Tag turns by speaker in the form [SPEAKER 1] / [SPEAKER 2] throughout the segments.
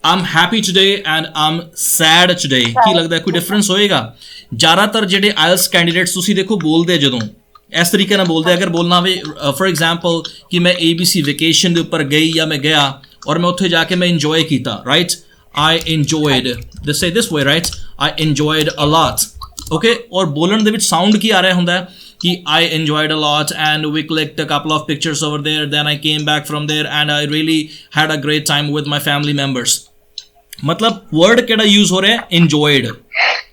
[SPEAKER 1] I'm happy today and I'm sad today ਕੀ ਲੱਗਦਾ ਕੋਈ difference ਹੋਏਗਾ? ਜ਼ਿਆਦਾਤਰ ਜਿਹੜੇ ਆਇਲਸ ਕੈਂਡੀਡੇਟਸ ਤੁਸੀਂ ਦੇਖੋ ਬੋਲਦੇ ਜਦੋਂ ਇਸ ਤਰੀਕੇ ਨਾਲ ਬੋਲਦੇ ਅਗਰ ਬੋਲਣਾ ਹੋਵੇ ਫॉर एग्जांपल ਕਿ ਮੈਂ ABC ਵੈਕੇਸ਼ਨ ਦੇ ਉੱਪਰ ਗਈ ਜਾਂ ਮੈਂ ਗਿਆ ਔਰ ਮੈਂ ਉੱਥੇ ਜਾ ਕੇ ਮੈਂ ਇੰਜੋਏ ਕੀਤਾ right I enjoyed they say this way right I enjoyed a lot okay ਔਰ ਬੋਲਣ ਦੇ ਵਿੱਚ ਸਾਊਂਡ ਕੀ ਆ ਰਿਹਾ ਹੁੰਦਾ ਹੈ कि I enjoyed a lot and we clicked a couple of pictures over there then I came back from there and I really had a great time with my family members मतलब word केड़ा use हो रहा है enjoyed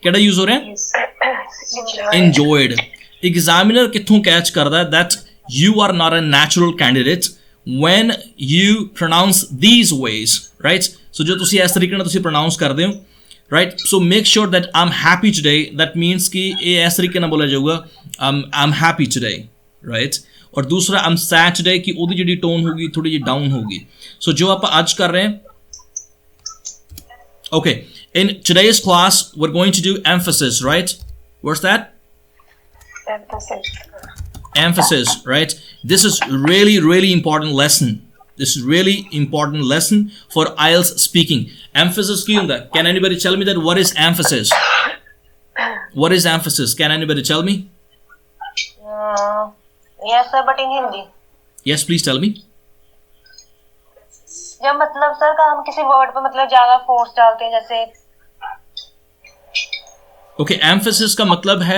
[SPEAKER 1] केड़ा use हो रहा है enjoyed examiner कित्थों catch करदा है that you are not a natural candidate when you pronounce these ways right so जो तुसी इस तरीके नाल तुसी pronounce करदे हो right so make sure that I'm happy today that means कि ये इस तरीके नाल बोला जाऊगा I'm happy today right और दूसरा I'm sad today कि ओदी जिहड़ी टोन होगी थोड़ी जी डाउन होगी so जो आप आज कर रहे हैं okay in today's class we're going to do emphasis right what's that emphasis right this is really important lesson this is really important lesson for IELTS speaking emphasis ki hunda can anybody tell me that what is emphasis can anybody tell me
[SPEAKER 2] yes sir but in Hindi
[SPEAKER 1] yes please tell me
[SPEAKER 2] जब मतलब sir का हम किसी word पे मतलब ज्यादा force डालते हैं जैसे
[SPEAKER 1] ओके एम्फेसिस का मतलब है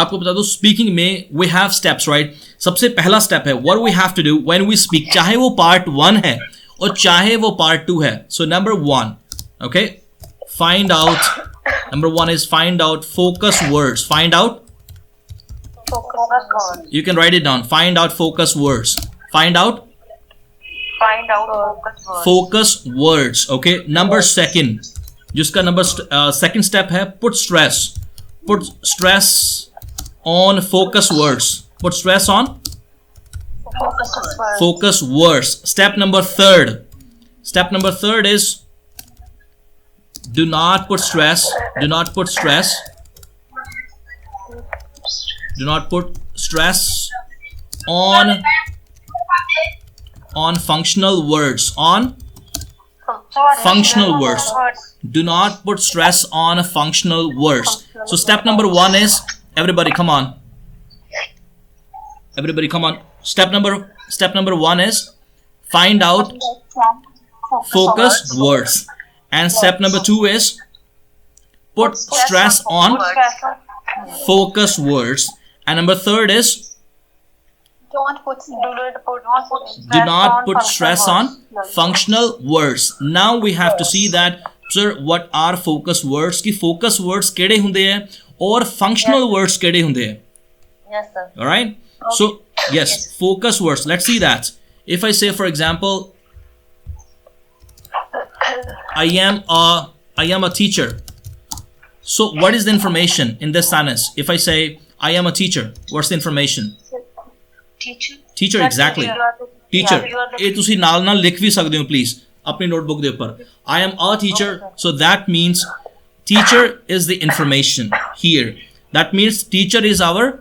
[SPEAKER 1] आपको बता दो स्पीकिंग में वी हैव स्टेप्स राइट सबसे पहला स्टेप है what we have to do when we speak चाहे वो पार्ट 1 है और चाहे वो पार्ट 2 है so number 1 okay find out number 1 is find out focus words find out you can write it down find out focus words find out focus words okay number 2 जिसका number second step है put stress on focus words put stress on focus words step number 3 is do not put stress on functional words do not put stress on functional words so step number 1 is everybody come on step number 1 is find out focus words and step number 2 is put stress on focus words and number 3 is do not put stress on functional words now we have to see that sir what are focus words ki focus words kede hunde hai aur functional words kede hunde hai
[SPEAKER 2] yes sir
[SPEAKER 1] all right so yes focus words let's see that if I say for example I am a teacher so what is the information in this sentence if I say I am a teacher what's the information teacher exactly teacher ਇਹ ਤੁਸੀਂ ਨਾਲ ਲਿਖ ਵੀ ਸਕਦੇ ਹੋ please ਆਪਣੀ notebook ਦੇ ਉੱਪਰ I am a teacher so that means teacher is the information here that means teacher is our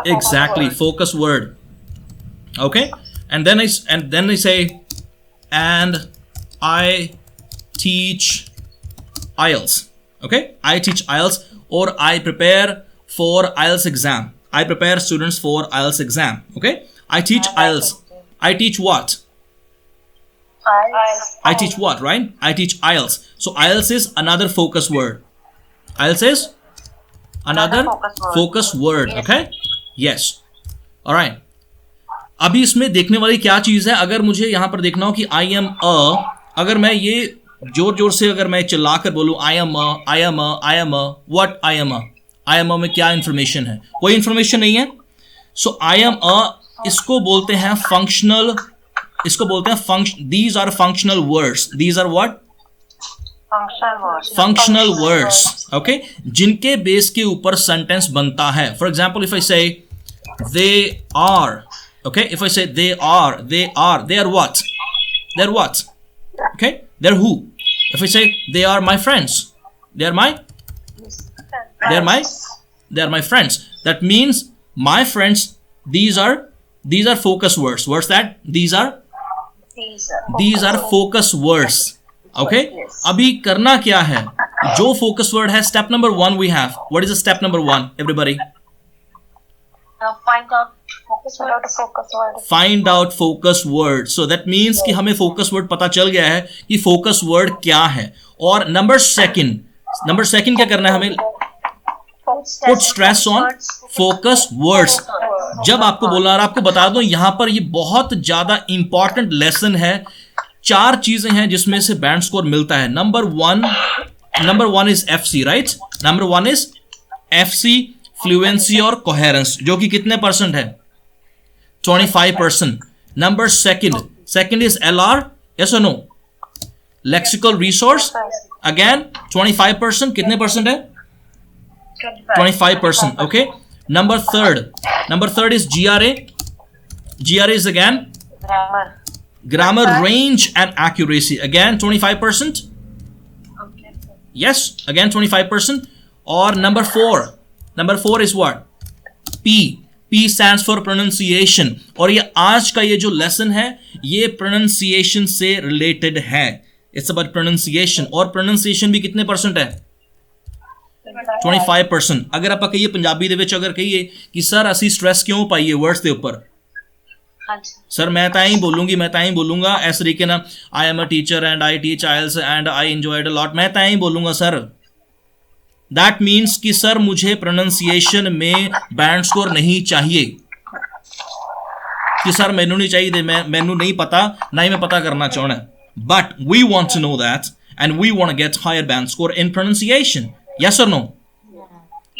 [SPEAKER 1] exactly focus word okay and then I say and I teach IELTS okay I teach IELTS or I prepare for IELTS exam I prepare students for IELTS exam okay I teach IELTS I teach what I teach what right I teach IELTS so IELTS is another focus word IELTS is another focus word okay yes all right अभी इसमें देखने वाली क्या चीज है अगर मुझे यहां पर देखना हो कि I am a अगर मैं ये जोर से अगर मैं चिल्ला कर बोलूं I am a what I am a में क्या इंफॉर्मेशन है कोई इंफॉर्मेशन नहीं है सो I am a इसको बोलते हैं functional these are functional words these are what functional words okay जिनके बेस के ऊपर सेंटेंस बनता है for example if I say they are okay if I say they are what okay they're who if I say they are my friends they are my friends that means my friends these are focus words what's that these are These are focus words. Okay? अभी करना क्या है? जो focus word है, step number 1 we have. What is the step number 1, everybody?
[SPEAKER 2] Find out focus word.
[SPEAKER 1] Find out focus word. So that means कि हमें focus word पता चल गया है कि focus word क्या है. और number second क्या करना है हमें? Put stress on focus words. जब आपको बोलना, और आपको बता दूं यहाँ पर ये बहुत ज्यादा इंपॉर्टेंट लेसन है. 4 चीजें हैं जिसमें से बैंड स्कोर मिलता है. Number one is FC, right? Number 1 is FC, fluency और कोहेरेंस, जो कि कितने परसेंट है? 25%. Number second is LR, yes और नो? Lexical resource, again 25%. कितने परसेंट है? 25%. Okay. Number third is GRA. GRA is again grammar, range and accuracy. Again 25%. Yes, again 25%. Or number four is what? P stands for pronunciation. और ये आज का ये जो lesson है ये pronunciation से related है. It's about pronunciation. और pronunciation भी कितने परसेंट है? 25%. अगर आप कहिए पंजाबी ਦੇ ਵਿੱਚ अगर कहिए कि सर ਅਸੀਂ स्ट्रेस क्यों पाइए वर्ड्स ਦੇ ਉੱਪਰ, सर मैं ਤਾਂ ਹੀ बोलूंगा इस तरीके ਨਾਲ, I am a teacher and I teach IELTS and I enjoyed a lot, मैं ਤਾਂ ही बोलूंगा सर. दैट मीन्स कि सर मुझे प्रोनाउंसिएशन में बैंड स्कोर नहीं चाहिए, कि सर मैनू नहीं चाहिए, मैनू नहीं पता, ना ही मैं पता करना चाहना. But we want to know that and we want to get higher band score in pronunciation. Yes or no?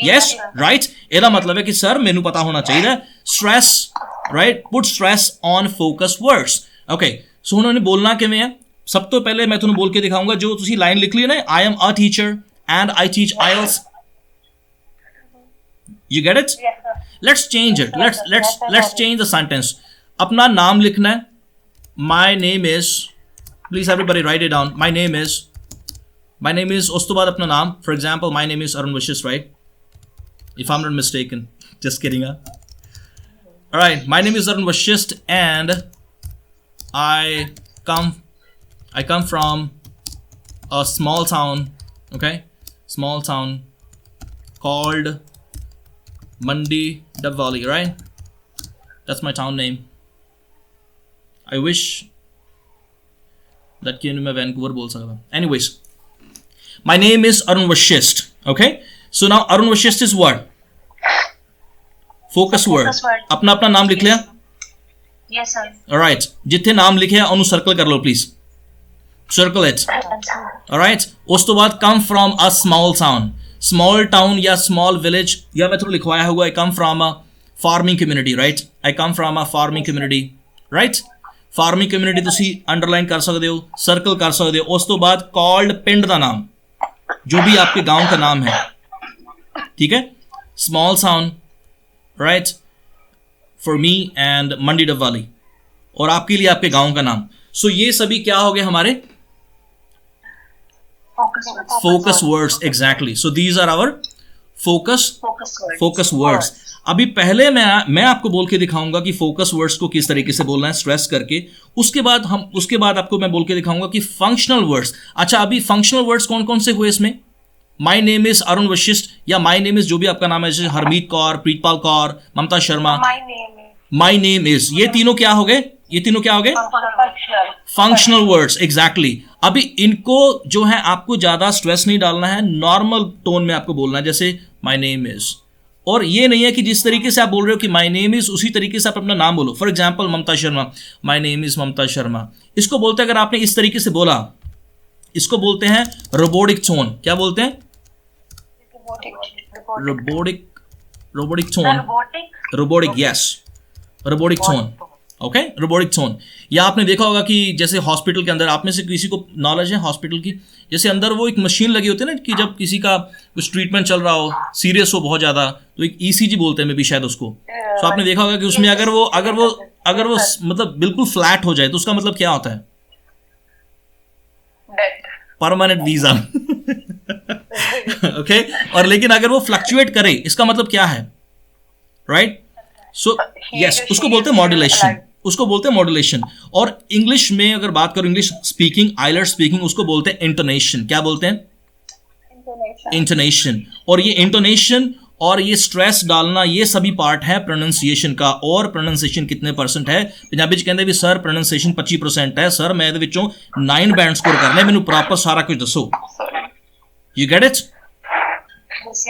[SPEAKER 1] Yes, right? ਇਹਦਾ मतलब है कि सर मैनू पता होना चाहिए. Stress, right? Put stress on focus words. Okay. So ਹੁਣ ਉਹਨੇ बोलना किवें है? सब तो पहले मैं ਤੁਹਾਨੂੰ बोल के दिखाऊंगा जो ਤੁਸੀਂ लाइन लिख ली है ना, I am a teacher and I teach IELTS. You get it?
[SPEAKER 2] Yes, sir.
[SPEAKER 1] Let's change it. Let's change the sentence. अपना नाम लिखना है. My name is, please everybody write it down. My name is उस तो बाद अपना नाम. For example, my name is Arun Vashist, right? If I'm not mistaken. Just kidding, huh? Alright, my name is Arun Vashist and I come from a small town, okay? Small town called Mandi Dabwali, right? That's my town name. I wish that कि मैं Vancouver बोल सकता. Anyways, my name is Arun Vashist. Okay, so now Arun Vashist is what? Focus word. अपना नाम लिख लिया?
[SPEAKER 2] Yes, sir.
[SPEAKER 1] Alright, जिथे नाम लिखे ਉਹਨੂੰ सर्कल कर लो please. Circle it. Alright, उस तो बाद come from a small town या small village, या मैं थोड़ा लिखवाया हुआ I come from a farming community, right? I come from a farming community, right? Farming community ਤੁਸੀਂ अंडरलाइन कर सकते हो, सर्कल कर सकते हो. उस तो बाद called पिंड का नाम, जो भी आपके गांव का नाम है, ठीक है? Small town, right, for me and Mandi Dabwali, और आपके लिए आपके गांव का नाम. सो ये सभी क्या हो गए हमारे focus words. Exactly. So these are our focus words. अभी पहले मैं आपको बोल के दिखाऊंगा कि फोकस वर्ड्स को किस तरीके से बोलना है स्ट्रेस करके. उसके बाद आपको मैं बोल के दिखाऊंगा कि फंक्शनल वर्ड्स. अच्छा, अभी फंक्शनल वर्ड्स कौन कौन से हुए इसमें? माई नेम इज अरुण वशिष्ठ, या माई नेम इज जो भी आपका नाम है, जैसे हरमीत कौर, प्रीतपाल कौर, ममता शर्मा. माई नेम इज, ये तीनों क्या हो गए? Functional words. एग्जैक्टली. अभी इनको जो है आपको ज्यादा स्ट्रेस नहीं डालना है, नॉर्मल टोन में आपको बोलना है, जैसे माई नेम इज. और ये नहीं है कि जिस तरीके से आप बोल रहे हो कि माई नेम इज, उसी तरीके से आप अपना नाम बोलो. For example Mamta Sharma, my name is Mamta Sharma. इसको बोलते हैं, अगर आपने इस तरीके से बोला, इसको बोलते हैं रोबोटिक टोन. क्या बोलते हैं? Robotic tone. Robotic, yes, robotic tone. Okay, robotic tone. या आपने देखा होगा कि जैसे हॉस्पिटल के अंदर, आप में से किसी को नॉलेज है हॉस्पिटल की, जैसे अंदर वो एक मशीन लगी होती है ना, कि जब किसी का कुछ ट्रीटमेंट चल रहा हो, सीरियस हो बहुत ज्यादा, तो एक ECG बोलते हैं मे भी शायद उसको. तो आपने देखा होगा कि उसमें अगर वो मतलब बिल्कुल फ्लैट हो जाए तो उसका मतलब क्या होता है? Permanent visa. ओके. और लेकिन अगर वो फ्लक्चुएट करे, इसका मतलब क्या है? राइट. सो यस, उसको बोलते हैं मॉड्यूलेशन. उसको बोलते हैं मॉड्यूलेशन। और इंग्लिश में अगर बात करूं, इंग्लिश स्पीकिंग, आइलर्स स्पीकिंग, उसको बोलते हैं इंटोनेशन। क्या बोलते हैं? इंटोनेशन। और ये इंटोनेशन और ये स्ट्रेस डालना, ये सभी पार्ट है प्रोनाउंसिएशन का। और प्रोनाउंसिएशन कितने परसेंट है? पंजाबी च कहंदे भी सर प्रोनाउंसिएशन 25% है। सर मैं ਇਹਦੇ ਵਿੱਚੋਂ 9 ਬੈਂਡ ਸਕੋਰ ਕਰਨੇ, ਮੈਨੂੰ ਪ੍ਰੋਪਰ ਸਾਰਾ ਕੁਝ ਦੱਸੋ। You get it?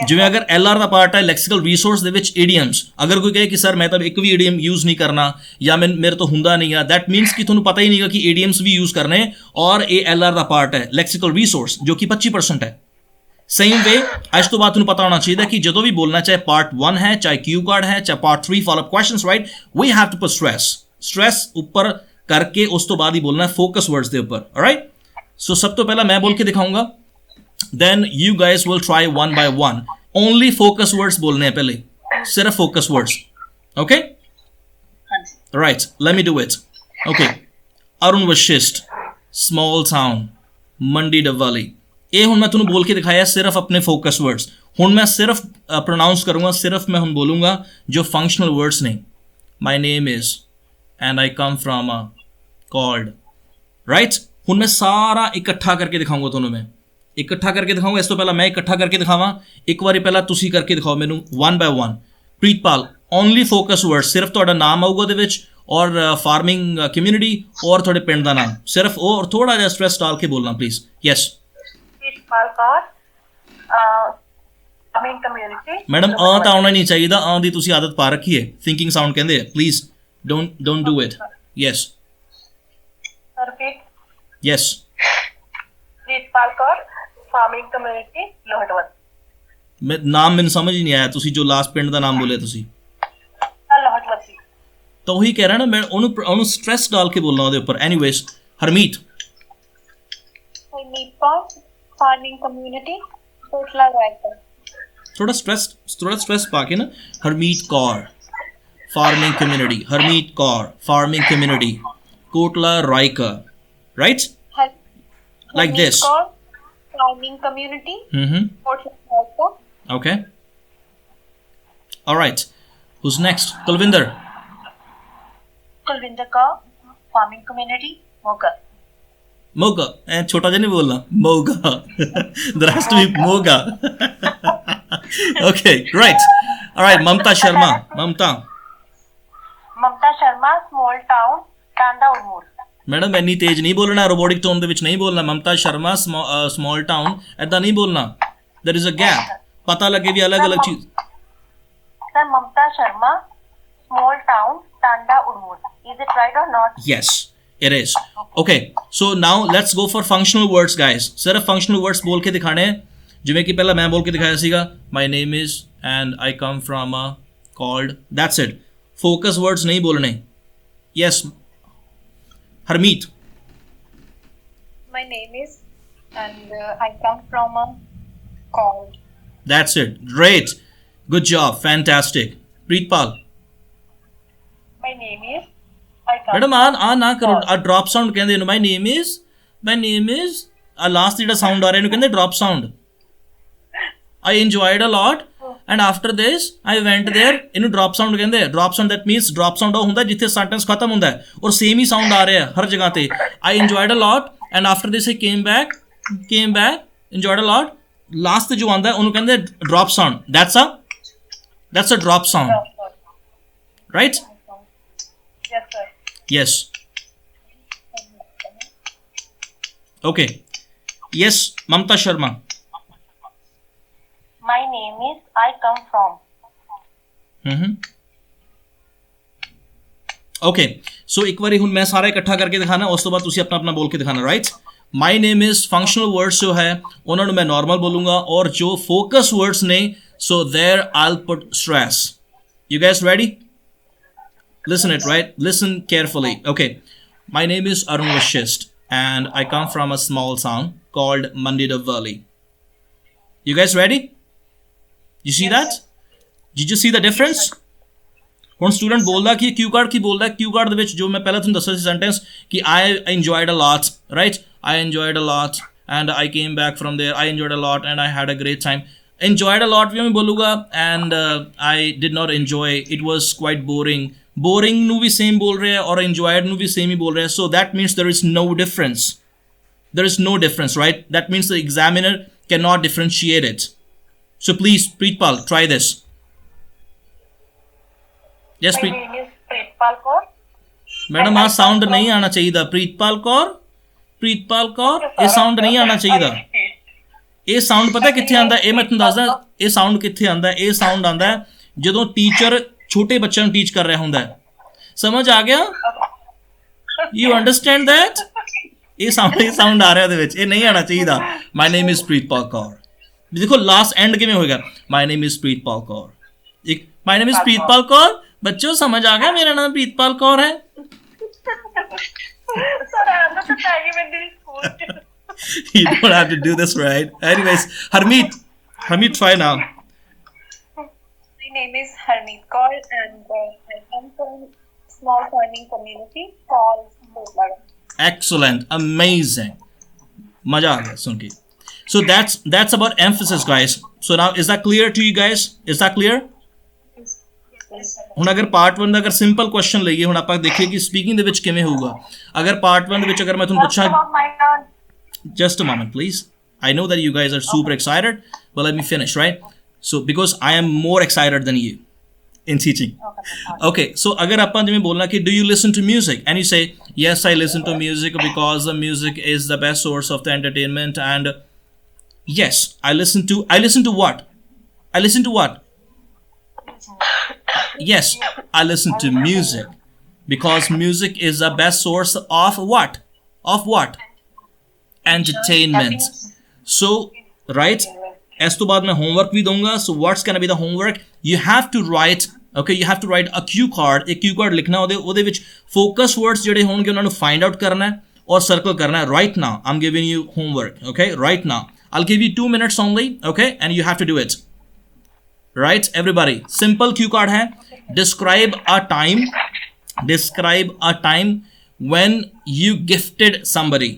[SPEAKER 1] ਜਿਵੇਂ ਅਗਰ LR ਦਾ ਪਾਰਟ ਹੈ ਲੈਕਸੀਕਲ ਰਿਸੋਰਸ ਦੇ ਵਿੱਚ ਈਡੀਅਮਸ, ਅਗਰ ਕੋਈ ਕਹੇ ਕਿ ਸਰ ਮੈਂ ਤਾਂ ਇੱਕ ਵੀ ਈਡੀਅਮ ਯੂਜ਼ ਨਹੀਂ ਕਰਨਾ ਜਾਂ ਮੇਰੇ ਤੋਂ ਹੁੰਦਾ ਨਹੀਂ ਆ, ਦੈਟ ਮੀਨਸ ਕਿ ਤੁਹਾਨੂੰ ਪਤਾ ਹੀ ਨਹੀਂਗਾ ਕਿ ਈਡੀਅਮਸ ਵੀ ਯੂਜ਼ ਕਰਨੇ, ਔਰ ਇਹ LR ਦਾ ਪਾਰਟ ਹੈ ਲੈਕਸੀਕਲ ਰਿਸੋਰਸ, ਜੋ ਕਿ 25% ਹੈ। सेम वे आज तो बात पता होना चाहिए कि जो भी बोलना, चाहे पार्ट 1 है, चाहे क्यू कार्ड है, चाहे part 3 follow up questions, right, we have to put stress ऊपर करके उस तो बाद ही बोलना है फोकस वर्ड्स के ऊपर। राइट, सो सब तो पहला मैं बोल के दिखाऊंगा, then you guys will try one by one. Only focus words बोलने हैं पहले, सिर्फ focus words. Okay, right, let me do it. Okay, Arun Vashishth, small town, Mandi Dabwali. ਇਹ ਹੁਣ ਮੈਂ ਤੁਹਾਨੂੰ ਬੋਲ ਕੇ ਦਿਖਾਇਆ ਸਿਰਫ ਆਪਣੇ ਫੋਕਸ ਵਰਡਸ। ਹੁਣ ਮੈਂ ਸਿਰਫ ਪ੍ਰੋਨਾਉਂਸ ਕਰੂੰਗਾ, ਸਿਰਫ ਮੈਂ ਹੁਣ ਬੋਲੂੰਗਾ ਜੋ ਫੰਕਸ਼ਨਲ ਵਰਡਸ ਨੇ। My name is and I come from a called, right. ਹੁਣ ਮੈਂ ਸਾਰਾ ਇਕੱਠਾ ਕਰਕੇ ਦਿਖਾਊਂਗਾ ਤੁਹਾਨੂੰ, ਮੈਂ ਇਕੱਠਾ ਕਰਕੇ ਦਿਖਾਊਂਗਾ। ਇਸ ਤੋਂ ਪਹਿਲਾਂ ਮੈਂ ਇਕੱਠਾ ਕਰਕੇ ਦਿਖਾਵਾਂ, ਇੱਕ ਵਾਰੀ ਪਹਿਲਾਂ ਤੁਸੀਂ ਕਰਕੇ ਦਿਖਾਓ ਮੈਨੂੰ one by one. Pritpal, only focus word, ਸਿਰਫ ਤੁਹਾਡਾ ਨਾਮ ਆਊਗਾ ਉਹਦੇ ਵਿੱਚ, ਔਰ ਫਾਰਮਿੰਗ ਕਮਿਊਨਿਟੀ, ਔਰ ਤੁਹਾਡੇ ਪਿੰਡ ਦਾ ਨਾਮ, ਸਿਰਫ ਉਹ, ਔਰ ਥੋੜਾ ਜਿਹਾ ਸਟ੍ਰੈਸ ਡਾਲ ਕੇ ਬੋਲਣਾ ਪਲੀਜ਼। ਯੈਸ ਮੈਡਮ, ਤਾਂ ਆਉਣਾ ਨਹੀਂ ਚਾਹੀਦਾ, ਦੀ ਤੁਸੀਂ ਆਦਤ ਪਾ ਰੱਖੀ ਹੈ, ਥਿੰਕਿੰਗ ਸਾਊਂਡ ਕਹਿੰਦੇ ਆ। Please don't do it. Yes yes.
[SPEAKER 2] Pritpal Kaur, farming community Lohatwat.
[SPEAKER 1] ਨਾਮ ਮੈਨੂੰ ਸਮਝ ਹੀ ਨਹੀਂ ਆਇਆ, ਤੁਸੀਂ ਜੋ ਲਾਸਟ ਪਿੰਡ ਦਾ ਨਾਮ ਬੋਲਿਆ ਤੁਸੀਂ,
[SPEAKER 2] ਲੋਹਟਵਤੀ।
[SPEAKER 1] ਤਾਂ ਉਹੀ ਕਹਿ ਰਿਹਾ ਨਾ ਮੈਂ, ਉਹਨੂੰ ਸਟ੍ਰੈਸ ਡਾਲ ਕੇ ਬੋਲਣਾ ਉਹਦੇ ਉੱਪਰ। Anyways, Harmeet,
[SPEAKER 2] farming community Kotla Raikar.
[SPEAKER 1] थोड़ा स्ट्रेस पाके ना, Harmeet Kaur, farming community, Harmeet Kaur, farming community, Kotla Raikar, right, like this,
[SPEAKER 2] farming community, Kotla Raikar.
[SPEAKER 1] Okay, all right, who's next? Kulwinder
[SPEAKER 2] Kaur, farming community Moga.
[SPEAKER 1] Moga, छोटा जिहा नहीं बोलना, Moga. There has to be Moga. Okay, right. All right, Mamta Sharma, Mamta
[SPEAKER 2] Sharma, small town, Tanda Urmar.
[SPEAKER 1] Madam इन्नी तेज नहीं बोलना, रोबोटिक टोन ਦੇ ਵਿੱਚ नहीं बोलना। ममता शर्मा, स्मॉल टाउन, ऐदा नहीं बोलना। There is a gap, पता लगे भी अलग अलग चीज।
[SPEAKER 2] Sir, Mamta Sharma, small town, Tanda Urmar, is it right or not?
[SPEAKER 1] Yes, it is। Okay, so now let's go for functional words, guys। सिर्फ functional words बोल के दिखाने हैं, जिवें कि पहला मैं बोल के दिखाया सीगा, my name is and I come from a called, that's it। focus words नहीं बोलने। yes, Harmeet,
[SPEAKER 2] my name is and I come from a called,
[SPEAKER 1] that's it, great, good job, fantastic। Pritpal,
[SPEAKER 2] my name is,
[SPEAKER 1] madam आ ना करो, आ drop sound कहते हैं। My name is आ last ਜਿਹੜਾ ਸਾਊਂਡ ਆ ਰਿਹਾ ਇਹਨੂੰ ਕਹਿੰਦੇ drop sound. I enjoyed a lot and after this I went there, ਇਹਨੂੰ ਡ੍ਰੌਪ ਸਾਊਂਡ ਕਹਿੰਦੇ ਆ। Drop sound that means drop sound ਉਹ ਹੁੰਦਾ ਜਿੱਥੇ ਸੈਂਟੈਂਸ ਖਤਮ ਹੁੰਦਾ ਹੈ ਔਰ ਸੇਮ ਹੀ ਸਾਊਂਡ ਆ ਰਿਹਾ ਹਰ ਜਗ੍ਹਾ ਤੇ। I enjoyed a lot and after this I came back, enjoyed a lot, last ਤੇ ਜੋ ਆਉਂਦਾ ਉਹਨੂੰ ਕਹਿੰਦੇ drop sound. that's a drop sound, right?
[SPEAKER 2] yes sir,
[SPEAKER 1] yes, okay, yes, Mamta Sharma,
[SPEAKER 2] my name is, I come from,
[SPEAKER 1] okay, so ਇੱਕ ਵਾਰੀ ਹੁਣ ਮੈਂ ਸਾਰਾ ਇਕੱਠਾ ਕਰਕੇ ਦਿਖਾਣਾ, ਉਸ ਤੋਂ ਬਾਅਦ ਤੁਸੀਂ ਆਪਣਾ ਆਪਣਾ ਬੋਲ ਕੇ ਦਿਖਾਣਾ, right. my name is functional words ਜੋ ਹੈ ਉਹਨਾਂ ਨੂੰ ਮੈਂ ਨਾਰਮਲ ਬੋਲੂੰਗਾ, ਔਰ ਜੋ focus words ਨੇ so there I'll put stress। you guys ready? Listen it, right? Listen carefully. Okay, my name is Arun Vashist and I come from a small town called Mandida Valley। you guys ready? you see that? did you see the difference? ਹੁਣ student ਬੋਲਦਾ ਕਿ ਕਿਊ card ਕੀ ਬੋਲਦਾ, ਕਿਊ card ਦੇ ਵਿੱਚ ਜੋ ਮੈਂ ਪਹਿਲਾਂ ਤੁਹਾਨੂੰ ਦੱਸਿਆ ਸੀ ਸੈਂਟੈਂਸ ਕਿ I enjoyed a lot, right? I enjoyed a lot and I came back from there, I enjoyed a lot and I had a great time। enjoyed a lot ਵੀ ਮੈਂ ਬੋਲੂਗਾ and I did not enjoy, it was quite boring। boring ਨੂੰ ਵੀ same ਬੋਲ ਰਹੇ ਆ ਔਰ enjoyed ਨੂੰ ਵੀ same ਹੀ ਬੋਲ ਰਹੇ ਆ, so that means there is no difference. There is no difference, right? That means the examiner cannot differentiate it. So please, Preetpal, try this. Yes,
[SPEAKER 2] My name is Preetpal Kaur.
[SPEAKER 1] Madam आ sound नहीं आना चाहिए. प्रीतपाल कौर ਇਹ sound ਨਹੀਂ ਆਣਾ ਚਾਹੀਦਾ. ਇਹ sound ਪਤਾ ਕਿੱਥੇ ਆਂਦਾ, ਇਹ ਮੈਂ ਤੁਹਾਨੂੰ ਦੱਸਦਾ ਇਹ ਸਾਊਂਡ ਕਿੱਥੇ ਆਂਦਾ. ਇਹ ਸਾਊਂਡ ਆਂਦਾ ਜਦੋਂ ਟੀਚਰ ਛੋਟੇ ਬੱਚਿਆਂ ਨੂੰ ਟੀਚ ਕਰ ਰਿਹਾ ਹੁੰਦਾ ਹੈ. ਸਮਝ ਆ ਗਿਆ? You understand that? ਇਹ ਸਾਊਂਡ ਆ ਰਿਹਾ ਉਹਦੇ ਵਿੱਚ, ਇਹ ਨਹੀਂ ਆਣਾ ਚਾਹੀਦਾ. ਮਾਈ ਨੇਮ ਇਜ਼ ਪ੍ਰੀਤਪਾਲ ਕੌਰ. ਦੇਖੋ ਲਾਸਟ ਐਂਡ ਕਿਵੇਂ ਹੋਏਗਾ, ਮਾਈ ਨੇਮ ਇਜ਼ ਪ੍ਰੀਤਪਾਲ ਕੌਰ. ਇੱਕ ਮਾਈ ਨੇਮ ਇਜ਼ ਪ੍ਰੀਤਪਾਲ ਕੌਰ. ਬੱਚੋ ਸਮਝ ਆ ਗਿਆ, ਮੇਰਾ ਨਾਮ ਪ੍ਰੀਤਪਾਲ ਕੌਰ ਹੈ. You don't have to do this, right? Anyways, Harmeet, try now.
[SPEAKER 2] My name is Harmeet Kaur and I come from small farming community called Bhotlagan.
[SPEAKER 1] Excellent, amazing. Maja aa gaya sun ke. So that's about emphasis, guys. So now is that clear to you guys? Is that clear? ਹੁਣ ਅਗਰ part 1 ਦਾ ਅਗਰ simple question ਲਈਏ, ਹੁਣ ਆਪਾਂ ਦੇਖੀਏ ਕਿ speaking ਦੇ ਵਿੱਚ ਕਿਵੇਂ ਹੋਊਗਾ. ਅਗਰ ਪਾਰਟ 1 ਦੇ ਵਿੱਚ ਅਗਰ ਮੈਂ ਤੁਹਾਨੂੰ ਪੁੱਛਾਂ, just a moment please, I know that you guys are super excited, but let me finish, right? So because I am more excited than you in teaching. Okay, so agar ਆਪਾਂ ਜਿਵੇਂ ਬੋਲਣਾ ਕਿ do you listen to music, and you say yes, I listen to music because the music is the best source of the entertainment, and yes, I listen to what? Yes, I listen to music because music is the best source of what? Entertainment. So, right, as to baad mein homework bhi dunga. So what's going to be the homework? You have to write a cue card. एक cue card लिखना ਉਹਦੇ ਵਿੱਚ focus words ਜਿਹੜੇ ਹੋਣਗੇ ਉਹਨਾਂ ਨੂੰ find out ਕਰਨਾ ਹੈ ਔਰ circle ਕਰਨਾ ਹੈ. Right now I'm giving you homework, okay? Right now I'll give you 2 minutes only, okay? And you have to do it. Right, everybody, simple cue card hai. Describe a time when you gifted somebody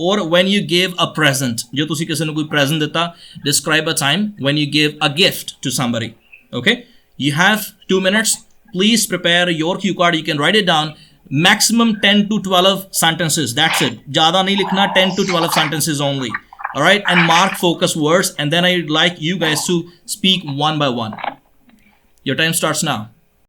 [SPEAKER 1] or when you gave a present. Jo tusi kisi nu koi present deta, describe a time when you gave a gift to somebody. Okay, you have 2 minutes. Please prepare your cue card. You can write it down. Maximum 10 to 12 sentences, that's it. Jada nahi likhna, 10 to 12 sentences only. All right, and mark focus words, and then I'd like you guys to speak one by one. Your time starts now.